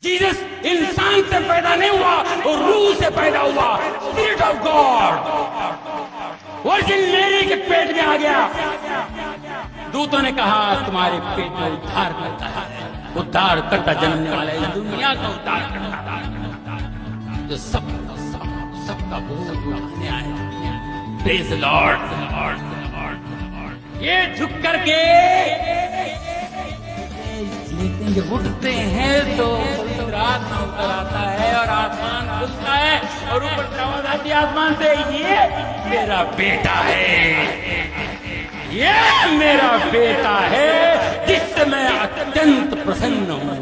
Jesus इंसान से पैदा नहीं हुआ, वो रूह से पैदा हुआ, स्पिरिट ऑफ गॉड वर्जिन मेरी के पेट में आ गया। दूतों ने कहा तुम्हारे पेट में उद्धार करता है, उद्धार करता जन्मने वाला इस दुनिया का उद्धार करता है जो सबका बोझ उठाने आया। Praise the Lord. ये झुक करके लेकिन जब उठते हैं तो पवित्र आत्मा उतर आता है और आसमान खुलता है और ऊपर आवाज आती है आसमान से, ये मेरा बेटा है, ये मेरा बेटा है जिससे मैं अत्यंत प्रसन्न हूँ,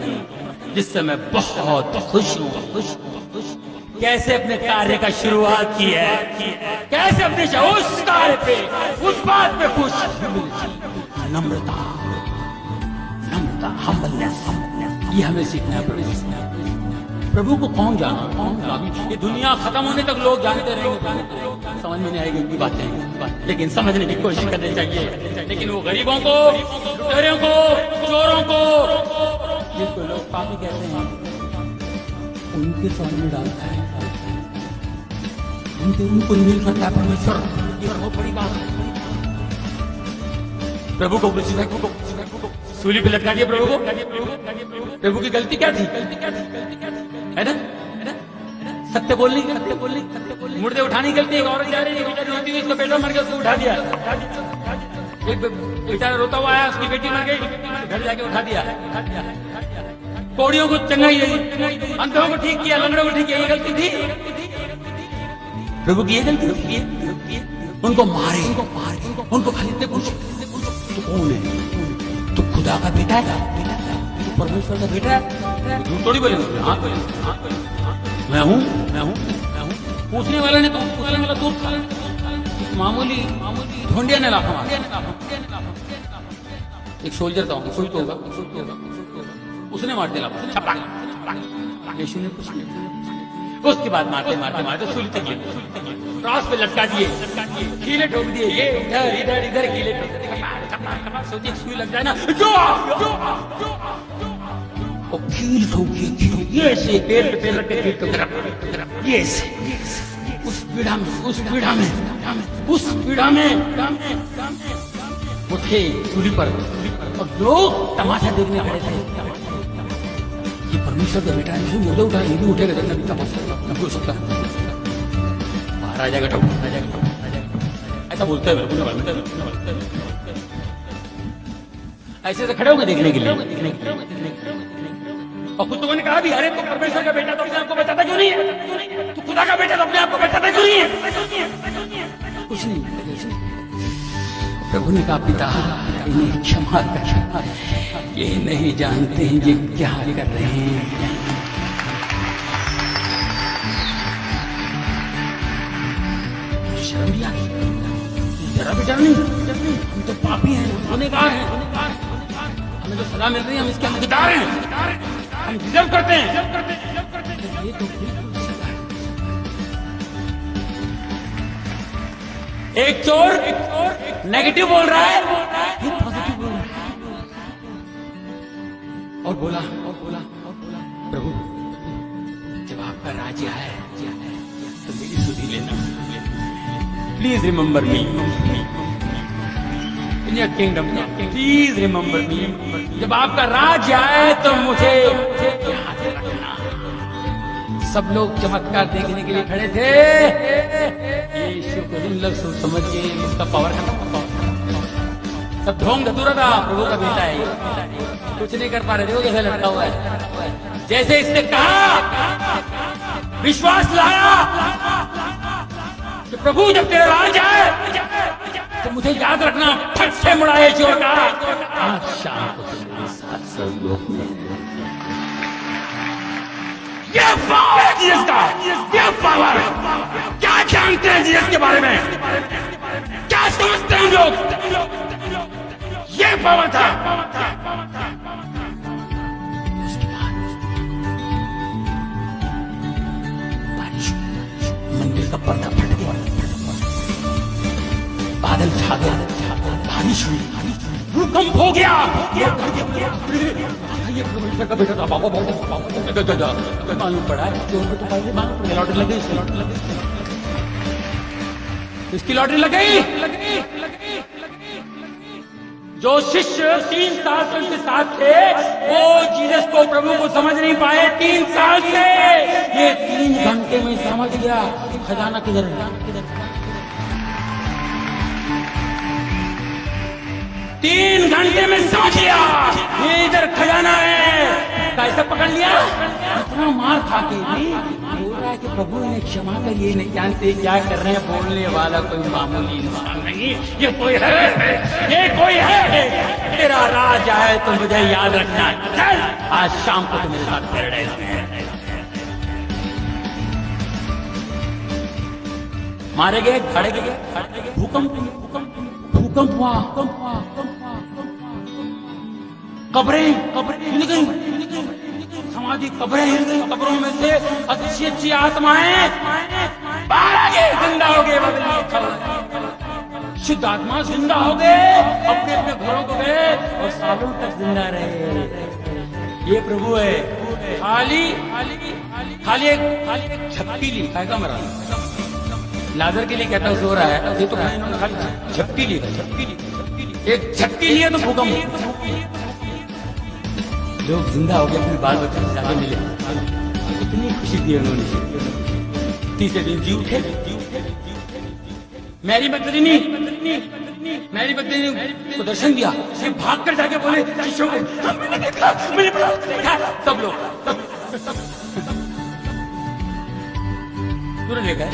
जिससे मैं बहुत खुश हूँ। कैसे अपने कार्य का शुरुआत की है, कैसे अपने उस कार्य पे, उस बात पे खुश, नम्रता, हम्बलनेस, ये हमें सीखना है। प्रभु को कौन जाना, ये दुनिया खत्म होने तक लोग जानते रहेंगे, समझ में नहीं आएगी उनकी बातें, लेकिन समझने की कोशिश करनी चाहिए। लेकिन वो गरीबों को, लुटेरों को, चोरों को, जिनको लोग पापी कहते हैं, उनके समझ में डालता है, उनको रीवील करता है परमेश्वर। ये बहुत बड़ी बात है। प्रभु को सूली पे लटका दिया प्रभु को। प्रभु की गलती क्या थी, है ना? सत्य बोलनी, मुर्दे उठाने की गलती। एक औरत जा रही है, उसका बेटा मर गया, उसको उठा दिया। एक बेचारा रोता हुआ आया, उसकी बेटी मर गई, घर जाके उठा दिया। कोड़ियों को चंगाई, अंधों को ठीक किया, लंगड़ों को ठीक किया, ये गलती थी प्रभु की, ये गलती थी। उनको मारे, उनको खरीदने पूछो तो कौन है? तो खुदा का बेटा है, तो परमेश्वर का बेटा है, झूठ थोड़ी बोलेंगे। हाँ मैं हूँ। पूछने वाला ने तो पूछने वाला दूर था, मामूली ढूंढिया ने लाखा मारा। एक सोल्जर था, कोई तो होगा, उसने मार दिया यीशु ने कुछ नहीं। उसके बाद मारते सूली तक क्रॉस पे लटका दिए, कीले ठोक दिए, ये इधर कीले ठोक दिए। सोचिए सुई लग जाए ना, वो कील ठोकी, ये से पेड़ पे रख के कील ठोक, ये से उस पीड़ा में उठे सूली पर, और लोग तमाशा देखने खड़े थे। ये परमेश्वर का बेटा है, मुर्दे उठा, ये भी उठेगा, देखना भी तमाशा हो सकता है। बाहर आ जाएगा, ऐसा बोलते हैं। ऐसे खड़े होंगे देखने के लिए। और खुद तो ने कहा भी, अरे तो परमेश्वर का बेटा तो अपने आप को बचाता क्यों नहीं है? तो खुदा का बेटा तो अपने आप को बचाता क्यों नहीं है? कुछ नहीं। प्रभु ने कहा, पिता इन्हें क्षमा कर, ये नहीं जानते हैं ये क्या कर रहे हैं। शर्म भी आ गई, जरा भी डर नहीं। हम तो पापी हैं, गुनहगार हैं, हमें जो सजा मिल रही है हम इसके हकदार हैं, हम डिजर्व करते हैं। ये तो एक चोर नेगेटिव बोल रहा है, ये पॉजिटिव बोल रहा है। और बोला प्रभु जब आपका राज्य है तो मेरी सुधि लेना, please remember me in your kingdom, please remember मी। जब आपका राज्य आए तो मुझे याद रखना। सब लोग चमत्कार देखने के लिए खड़े थे। यीशु को लफ्ज़ समझ के इसका पावर है, सब ढोंग धतूरा था, प्रभु का बेटा है, कुछ नहीं कर पा रहे। देखो कैसे लटका हुआ है। जैसे इसने कहा, विश्वास लाया कि प्रभु जब तेरा राज आए तो मुझे याद रखना, फट से मुड़ाए चोर का, आज शाम को तुम्हारे साथ सब लोग ये पावर है जीसस का, ये पावर। क्या जानते हैं जीसस के बारे में, क्या समझते हैं लोग? ये पावर था। बारिश, मंदिर का पर्दा फट गया, बादल छा गया, बारिश हुई, भूकंप हो गया। ये प्रोफेसर का बेटा था। मालूम पड़ा है तो उनको तो पहले मालूम पड़ा, लॉटरी लग गई, इसकी लॉटरी लग गई। जो शिष्य 3 साल से उनके साथ थे वो जीसस को, प्रभु को समझ नहीं पाए 3 साल से। ये 3 घंटे में समझ गया खजाना किधर है। 3 घंटे में समझ लिया ये इधर खजाना है। कैसे पकड़ लिया? इतना मार खा के भी बोल रहा है कि प्रभु इन्हें क्षमा करिए, नहीं जानते क्या कर रहे हैं। बोलने वाला कोई मामूली इंसान नहीं, ये कोई है, ये कोई है। तेरा राज आए तो मुझे याद रखना। चल आज शाम को तो मेरे साथ पैराडाइज में है। मारे गए, खड़े गए, भूकंप हुआ, कब्रें हिल गई, समाधि कब्रें हिल गई। कब्रों में से अच्छी अच्छी आत्माएं बाहर आ गए, जिंदा हो गए। शुद्ध आत्मा जिंदा हो गए, अपने अपने घरों को गए और सालों तक जिंदा रहे। ये प्रभु है। खाली एक झपटी ली, खाएगा मरा। लाजर के लिए कहता सो रहा है, ये तो खाली झपटी ली, एक झपटी लिए तो भूकंप। लोग जिंदा हो गए, अपने बाल बच्चों से जाके मिले, इतनी खुशी दी उन्होंने। तीसरे दिन जी उठे। मैरी मगदलीनी को दर्शन दिया, सिर्फ भाग कर जाके बोले शिष्यों को, मैंने देखा। सब लोग तूने देखा,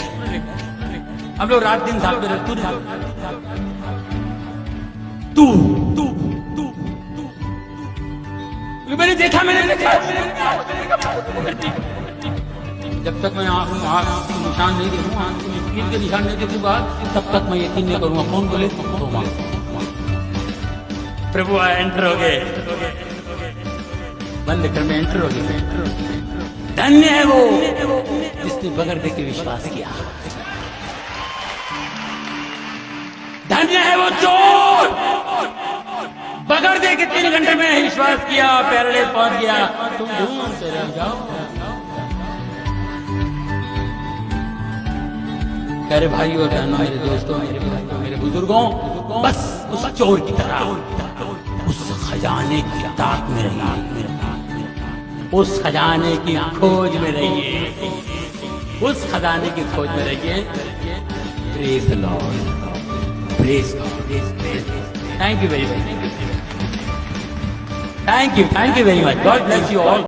हम लोग रात दिन साथ में रहते। तू मैंने देखा। जब तक मैं आंख के निशान नहीं देखूंगा, आंख के यकीन के निशान नहीं देखूंगा, तब तक मैं यकीन नहीं करूंगा। कौन बोले तो प्रभु एंटर हो गए, बंद कर में एंटर हो गए। धन्य है वो जिसने बगैर देखे विश्वास किया। धन्य है वो चोर, बगैर देखे 3 घंटे में विश्वास किया, पैराडाइज पहुंच गया। तुम ढूंढते रह जाओ। मेरे भाइयों और बहनों, मेरे दोस्तों, मेरे बुजुर्गों, बस उस चोर की तरह उस खजाने की ताक में रहिए, उस खजाने की खोज में रहिए, उस खजाने की खोज में रहिए। Praise the Lord, praise God. Thank you very much, thank you very much. God bless you all.